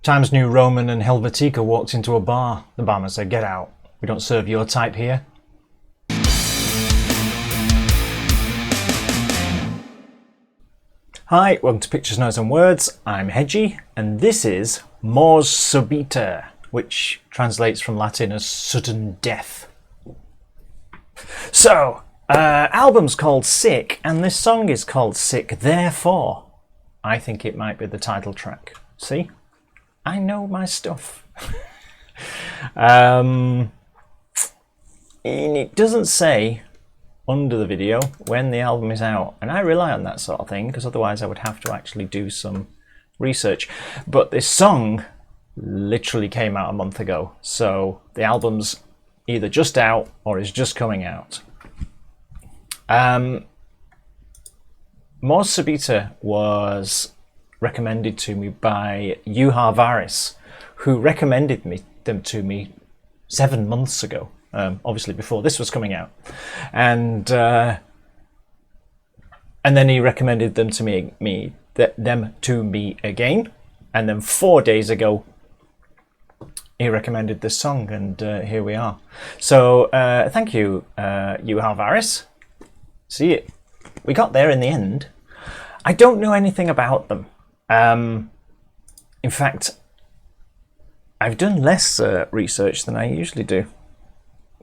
Times New Roman and Helvetica walked into a bar. The barman said, "Get out. We don't serve your type here." Hi, welcome to Pictures, Notes and Words. I'm Hedgy, and this is Mors Subita, which translates from Latin as sudden death. So, album's called Sick, and this song is called Sick, therefore I think it might be the title track. See? I know my stuff. And it doesn't say under the video when the album is out, and I rely on that sort of thing because otherwise I would have to actually do some research. But this song literally came out a month ago, so the album's either just out or is just coming out. Mors Subita was recommended to me by Juha Varis, who recommended them to me 7 months ago, obviously before this was coming out, and then he recommended them to me again, and then 4 days ago he recommended this song, and here we are. So thank you, Juha Varis. See, we got there in the end. I don't know anything about them. In fact, I've done less research than I usually do.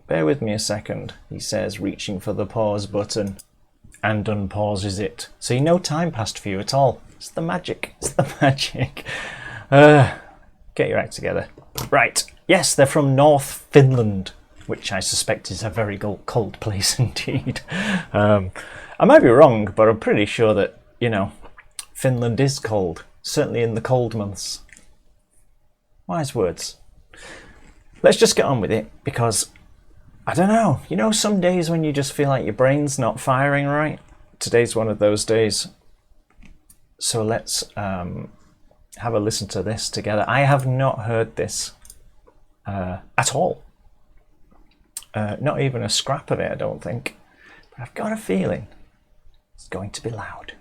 Bear with me a second. He says, reaching for the pause button, and unpauses it. See, no time passed for you at all. It's the magic. It's the magic. Get your act together. Right. Yes, they're from North Finland, which I suspect is a very cold place indeed. I might be wrong, but I'm pretty sure that, Finland is cold. Certainly in the cold months. Wise words. Let's just get on with it, because I don't know. Some days when you just feel like your brain's not firing right? Today's one of those days. So let's have a listen to this together. I have not heard this at all. Not even a scrap of it, I don't think. But I've got a feeling it's going to be loud.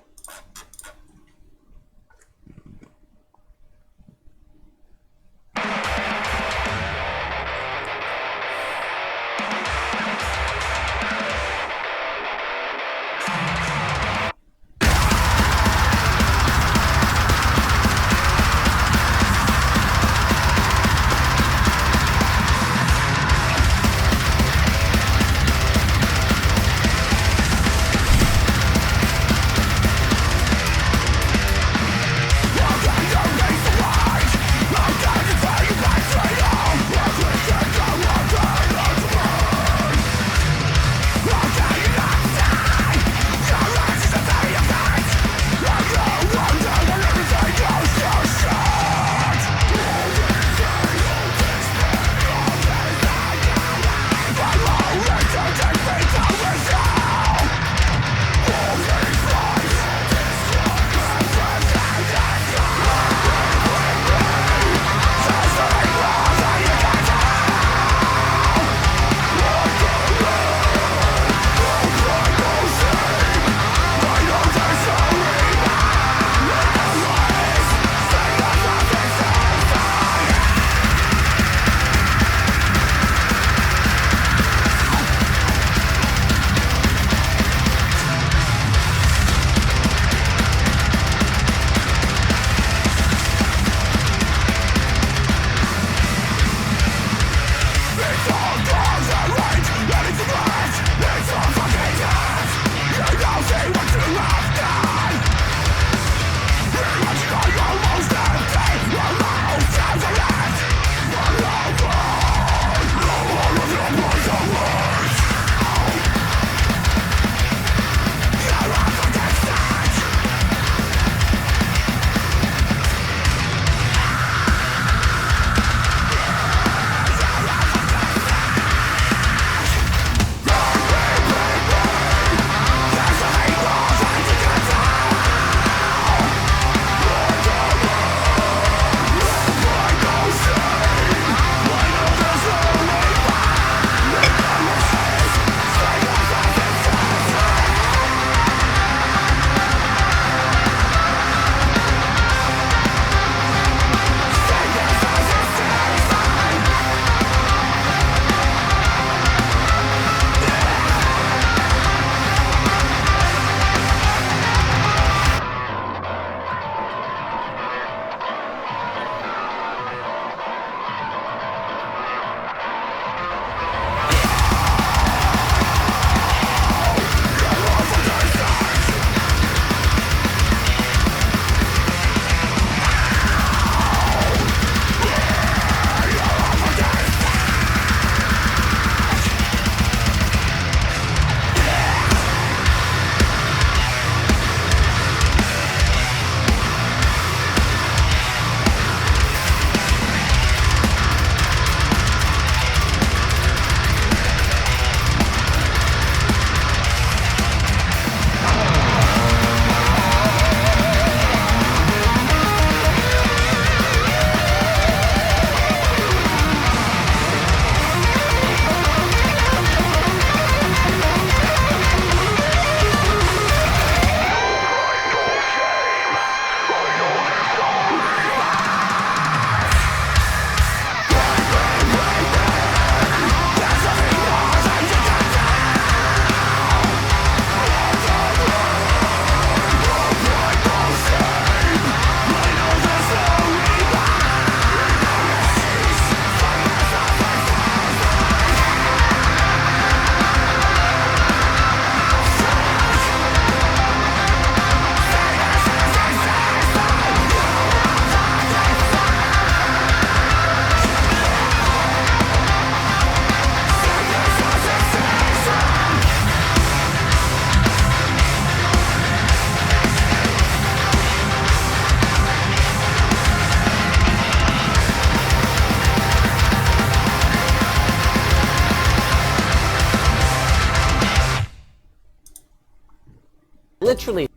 literally.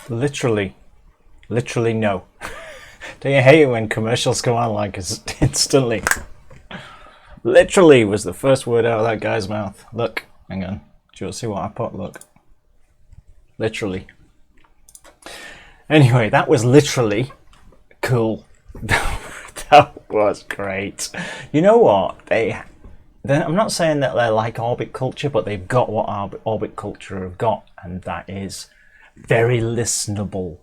Literally. Literally no. Don't you hate it when commercials come on like instantly? Literally was the first word out of that guy's mouth. Look, hang on. Do you see what I put? Look. Literally. Anyway, that was literally cool. That was great. You know what? I'm not saying that they're like Orbit Culture, but they've got what Orbit Culture have got, and that is very listenable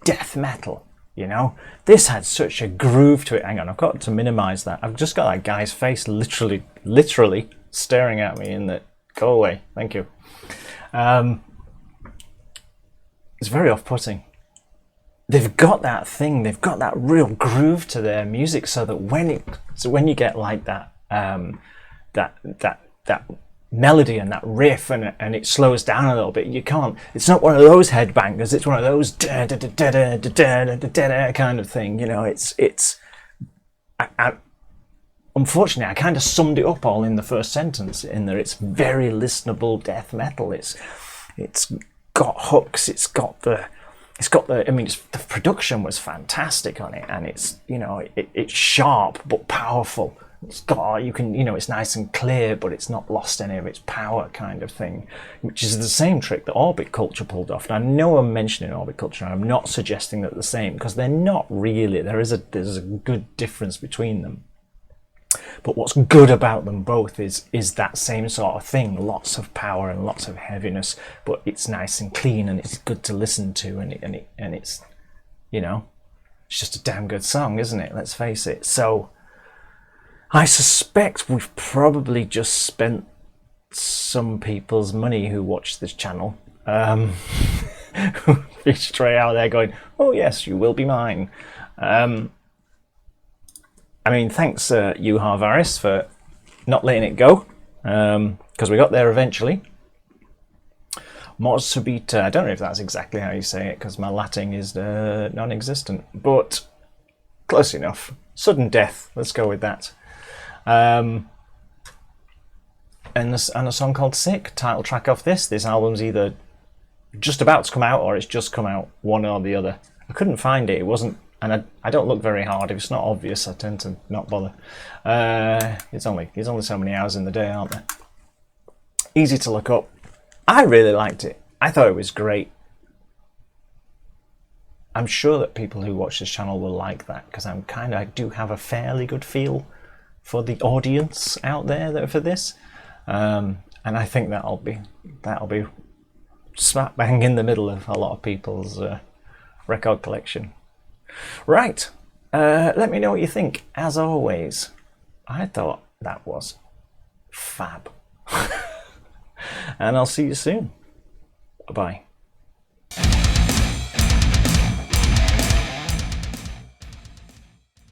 death metal. You know, this had such a groove to it. Hang on, I've got to minimize that. I've just got that guy's face literally staring at me in the go away. Thank you. It's very off-putting. They've got that thing. They've got that real groove to their music, so that when you get like that that melody and that riff and it slows down a little bit, you can't. It's not one of those headbangers. It's one of those kind of thing. You know, it's. Unfortunately, I kind of summed it up all in the first sentence. In there, it's very listenable death metal. It's got hooks. It's got the. I mean, the production was fantastic on it, and it's, you know, it's sharp but powerful. It's got, you can, you know, it's nice and clear, but it's not lost any of its power, kind of thing, which is the same trick that Orbit Culture pulled off. And I know I'm mentioning Orbit Culture, and I'm not suggesting that they're the same, because they're not really. There's a good difference between them. But what's good about them both is that same sort of thing. Lots of power and lots of heaviness, but it's nice and clean, and it's good to listen to, and it's, you know, it's just a damn good song, isn't it? Let's face it. So I suspect we've probably just spent some people's money who watch this channel. Straight out there going, oh yes, you will be mine. I mean, thanks, Juha Varis, for not letting it go, because we got there eventually. Mors Subita, I don't know if that's exactly how you say it, because my Latin is non-existent, but close enough. Sudden Death, let's go with that. And a song called Sick, title track off this. This album's either just about to come out or it's just come out, one or the other. I couldn't find it, it wasn't. And I don't look very hard. If it's not obvious, I tend to not bother. There's only so many hours in the day, aren't there? Easy to look up. I really liked it. I thought it was great. I'm sure that people who watch this channel will like that, because I do have a fairly good feel for the audience out there for this, and I think that'll be smack bang in the middle of a lot of people's record collection. Right, let me know what you think. As always, I thought that was fab. And I'll see you soon. Bye-bye.